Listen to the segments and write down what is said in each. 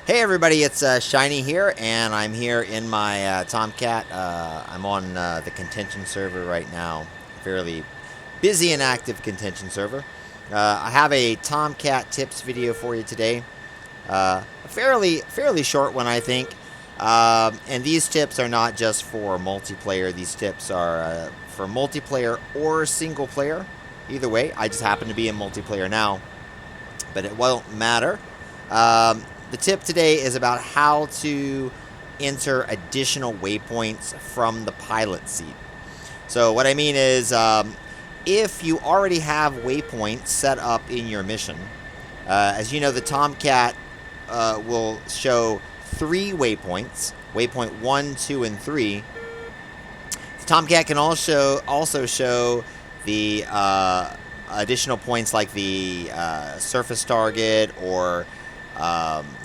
Hey everybody, it's Shiny here, and I'm here in my Tomcat. I'm on the contention server right now, fairly busy and active contention server. I have a Tomcat tips video for you today, a fairly short one, I think. And these tips are not just for multiplayer. These tips are for multiplayer or single player. Either way, I just happen to be in multiplayer now, but it won't matter. The tip today is about how to enter additional waypoints from the pilot seat. So what I mean is, if you already have waypoints set up in your mission, as you know, the Tomcat will show 3 waypoints, waypoint 1, 2, and 3. The Tomcat can also show the additional points like the surface target or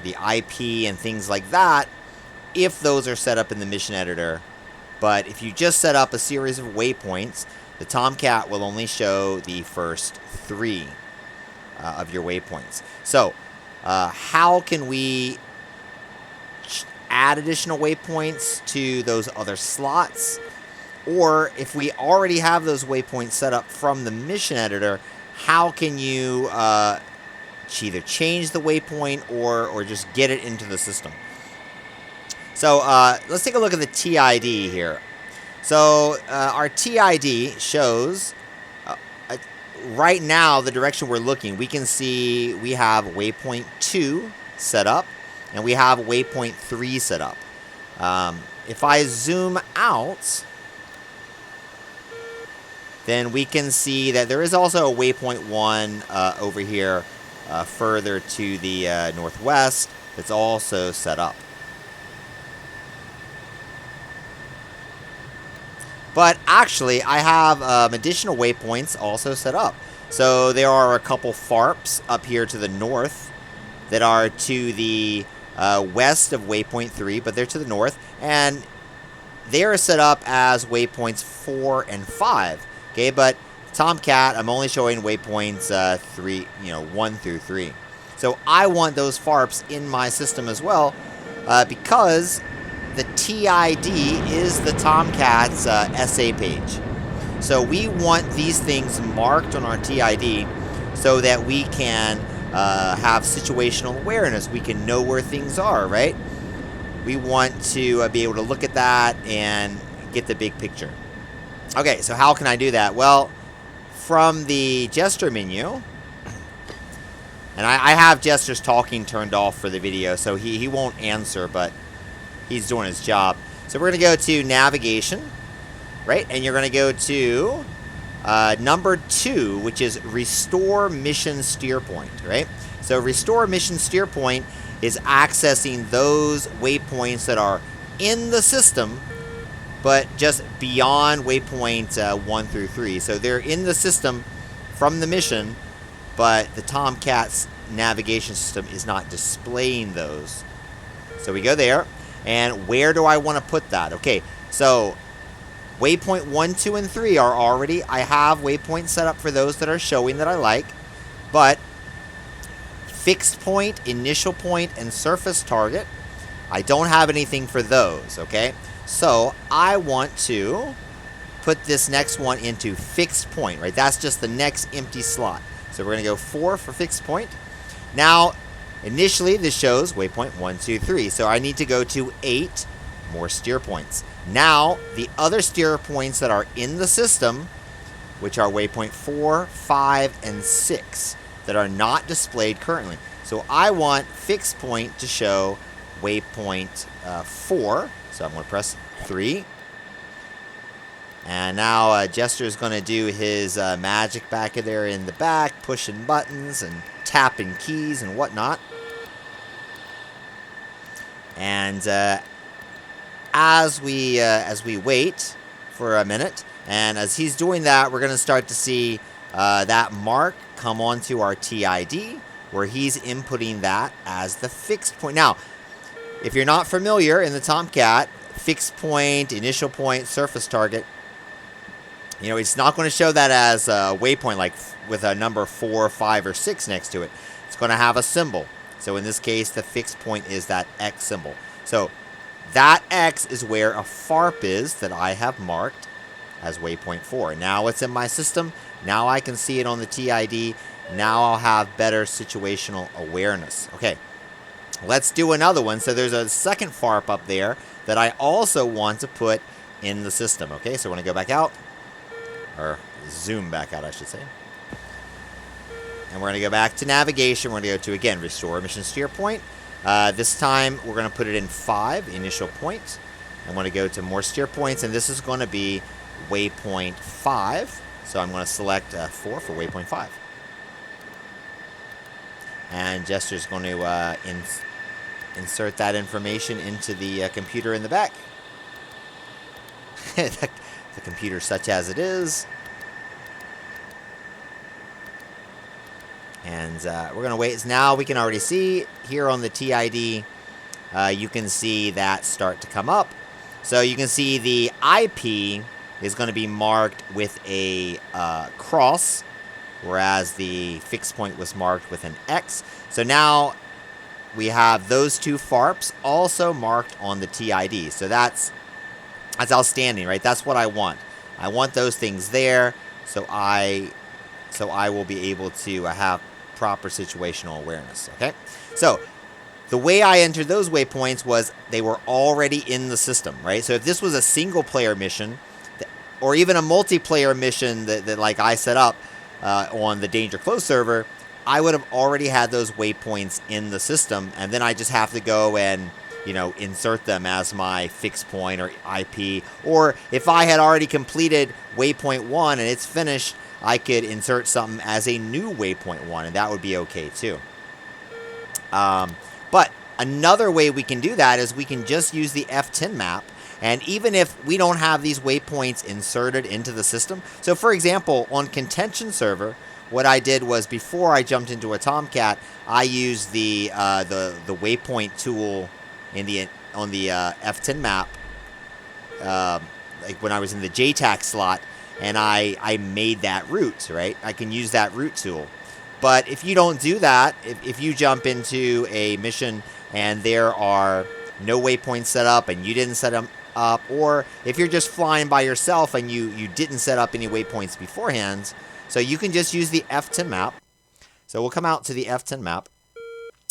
the IP and things like that, if those are set up in the mission editor. But if you just set up a series of waypoints, the Tomcat will only show the first 3 of your waypoints. So how can we add additional waypoints to those other slots? Or if we already have those waypoints set up from the mission editor, how can you either change the waypoint or just get it into the system? So let's take a look at the TID here. So our TID shows right now the direction we're looking. We can see we have waypoint 2 set up and we have waypoint 3 set up. If I zoom out, then we can see that there is also a waypoint 1 over here further to the northwest that's also set up. But actually, I have additional waypoints also set up. So there are a couple FARPs up here to the north that are to the west of waypoint 3, but they're to the north, and they are set up as waypoints 4 and 5. Okay, but Tomcat, I'm only showing waypoints 1 through 3. So I want those FARPs in my system as well, because the TID is the Tomcat's SA page. So we want these things marked on our TID so that we can have situational awareness. We can know where things are, right? We want to be able to look at that and get the big picture. Okay, so how can I do that? Well, from the Jester menu, and I have Jester's talking turned off for the video, so he won't answer, but he's doing his job. So we're going to go to navigation, right? And you're going to go to number 2, which is restore mission steer point, right? So restore mission steer point is accessing those waypoints that are in the system, but just beyond waypoint 1 through 3. So they're in the system from the mission, but the Tomcat's navigation system is not displaying those. So we go there, and where do I want to put that? Okay, so waypoint 1, 2, and 3 are already, I have waypoints set up for those that are showing that I like, but fixed point, initial point, and surface target, I don't have anything for those, okay? So I want to put this next one into fixed point, right? That's just the next empty slot. So we're going to go 4 for fixed point. Now, initially this shows waypoint 1, 2, 3. So I need to go to 8 more steer points. Now, the other steer points that are in the system, which are waypoint 4, 5, and 6, that are not displayed currently. So I want fixed point to show waypoint 4. So I'm going to press 3. And now Jester is going to do his magic back there in the back, pushing buttons and tapping keys and whatnot. And as we wait for a minute, and as he's doing that, we're going to start to see that mark come onto our TID, where he's inputting that as the fixed point. Now, if you're not familiar in the Tomcat, fixed point, initial point, surface target, you know, it's not going to show that as a waypoint like with a number 4, 5, or 6 next to it. It's going to have a symbol. So in this case, the fixed point is that X symbol. So that X is where a FARP is that I have marked as waypoint 4. Now it's in my system. Now I can see it on the TID. Now I'll have better situational awareness. Okay, let's do another one. So there's a second FARP up there that I also want to put in the system. Okay, so we're going to go back out, or zoom back out, I should say. And we're going to go back to navigation. We're going to go to, again, restore mission steer point. This time, we're going to put it in 5, initial point. I'm going to go to more steer points, and this is going to be waypoint 5. So I'm going to select 4 for waypoint 5. And Jester's going to insert that information into the computer in the back. The computer such as it is. And we're going to wait. Now we can already see here on the TID, you can see that start to come up. So you can see the IP is going to be marked with a cross, whereas the fixed point was marked with an X. So now we have those two FARPs also marked on the TID. So that's outstanding, right? That's what I want. I want those things there, so I will be able to have proper situational awareness. Okay, so the way I entered those waypoints was they were already in the system, right? So if this was a single player mission, or even a multiplayer mission that like I set up on the Danger Close server, I would have already had those waypoints in the system, and then I just have to go and, you know, insert them as my fixed point or IP. Or if I had already completed waypoint 1 and it's finished, I could insert something as a new waypoint 1, and that would be okay too. But another way we can do that is we can just use the F10 map. And even if we don't have these waypoints inserted into the system, so for example, on Contention server, what I did was before I jumped into a Tomcat, I used the waypoint tool on the F10 map, like when I was in the JTAC slot, and I made that route, right? I can use that route tool. But if you don't do that, if you jump into a mission and there are no waypoints set up and you didn't set them up, or if you're just flying by yourself and you didn't set up any waypoints beforehand, so you can just use the F10 map. So we'll come out to the F10 map,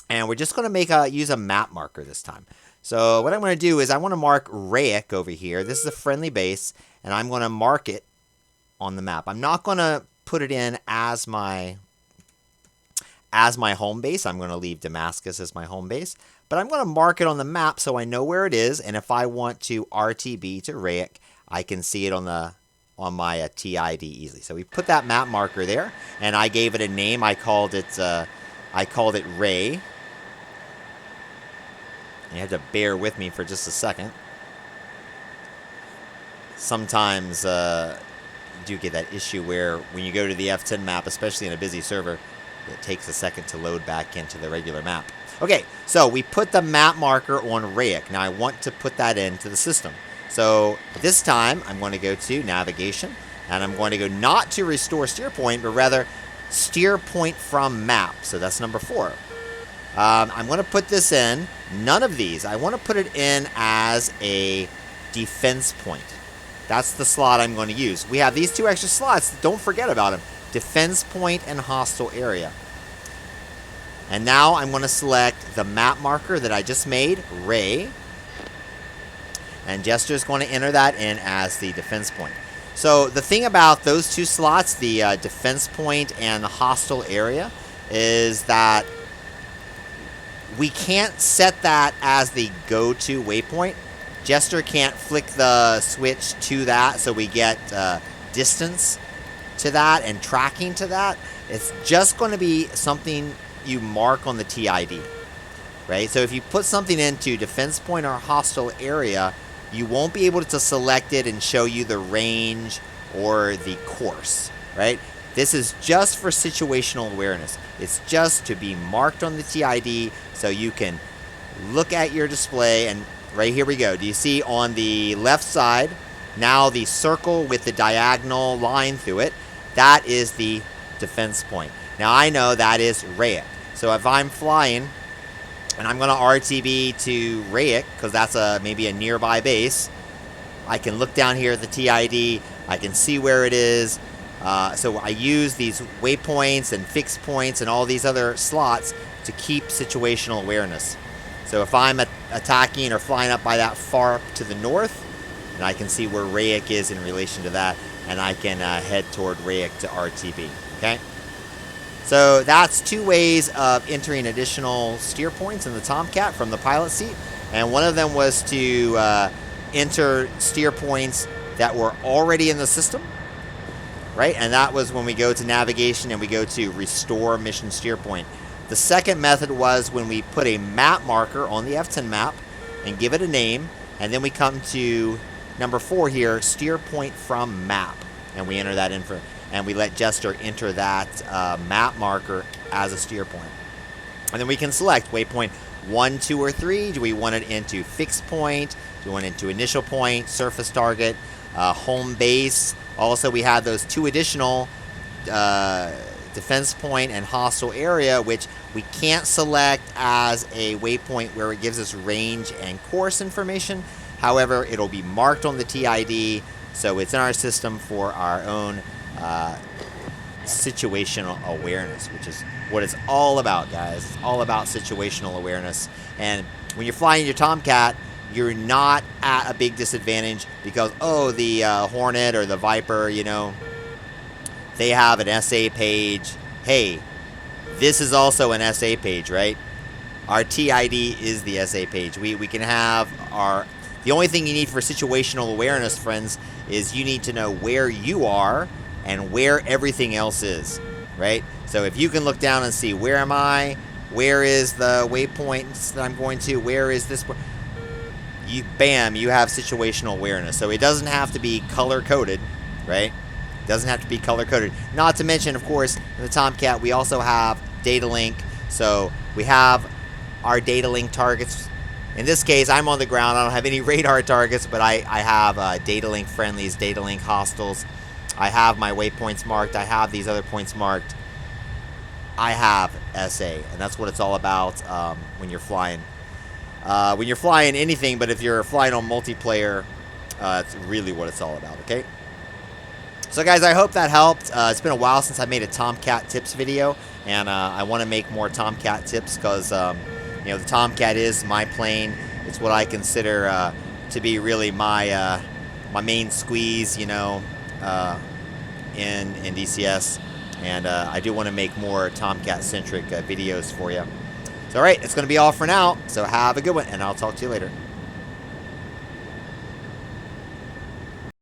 and we're just going to use a map marker this time. So what I'm going to do is I want to mark Rayek over here. This is a friendly base, and I'm going to mark it on the map. I'm not going to put it in as my home base. I'm going to leave Damascus as my home base, but I'm going to mark it on the map so I know where it is, and if I want to RTB to Rayek, I can see it on my TID easily. So we put that map marker there, and I gave it a name. I called it Ray. You have to bear with me for just a second. Sometimes you do get that issue where when you go to the F10 map, especially in a busy server, it takes a second to load back into the regular map. Okay, so we put the map marker on Rayek. Now I want to put that into the system. So this time I'm going to go to navigation, and I'm going to go not to restore steer point, but rather steer point from map. So that's number 4. I'm going to put this in, none of these. I want to put it in as a defense point. That's the slot I'm going to use. We have these 2 extra slots. Don't forget about them. Defense point and hostile area. And now I'm going to select the map marker that I just made, Ray. And Jester is going to enter that in as the defense point. So the thing about those 2 slots, the defense point and the hostile area, is that we can't set that as the go-to waypoint. Jester can't flick the switch to that, so we get distance to that and tracking to that. It's just going to be something you mark on the TID, right? So if you put something into defense point or hostile area, you won't be able to select it and show you the range or the course, right? This is just for situational awareness. It's just to be marked on the TID so you can look at your display. And right here we go. Do you see on the left side, now the circle with the diagonal line through it, that is the defense point. Now I know that is Rayek. So if I'm flying And I'm going to RTB to Rayek because that's maybe a nearby base. I can look down here at the TID. I can see where it is. So I use these waypoints and fixed points and all these other slots to keep situational awareness. So if I'm attacking or flying up by that FARP to the north, and I can see where Rayek is in relation to that, and I can head toward Rayek to RTB. Okay. So that's 2 ways of entering additional steer points in the Tomcat from the pilot seat. And one of them was to enter steer points that were already in the system, right? And that was when we go to navigation and we go to restore mission steer point. The second method was when we put a map marker on the F10 map and give it a name, and then we come to number 4 here, steer point from map, and we enter that in for. And we let Jester enter that map marker as a steer point. And then we can select waypoint 1, 2, or 3. Do we want it into fixed point? Do we want it into initial point, surface target, home base? Also, we have those 2 additional defense point and hostile area, which we can't select as a waypoint where it gives us range and course information. However, it'll be marked on the TID, so it's in our system for our own situational awareness, which is what it's all about, guys. It's all about situational awareness. And when you're flying your Tomcat, you're not at a big disadvantage because, oh, the Hornet or the Viper, you know, they have an SA page. Hey, this is also an SA page, right? Our TID is the SA page. We can have our... The only thing you need for situational awareness, friends, is you need to know where you are and where everything else is, right? So if you can look down and see, where am I? Where is the waypoints that I'm going to? Where is this? Bam, you have situational awareness. So it doesn't have to be color-coded, right? It doesn't have to be color-coded. Not to mention, of course, in the Tomcat, we also have data link. So we have our data link targets. In this case, I'm on the ground. I don't have any radar targets, but I have data link friendlies, data link hostiles. I have my waypoints marked. I have these other points marked. I have SA, and that's what it's all about when you're flying. When you're flying anything, but if you're flying on multiplayer, it's really what it's all about, okay? So, guys, I hope that helped. It's been a while since I made a Tomcat tips video, and I want to make more Tomcat tips because, you know, the Tomcat is my plane. It's what I consider to be really my main squeeze, you know, in DCS, and I do want to make more Tomcat-centric videos for you. So, all right, it's going to be all for now, so have a good one, and I'll talk to you later.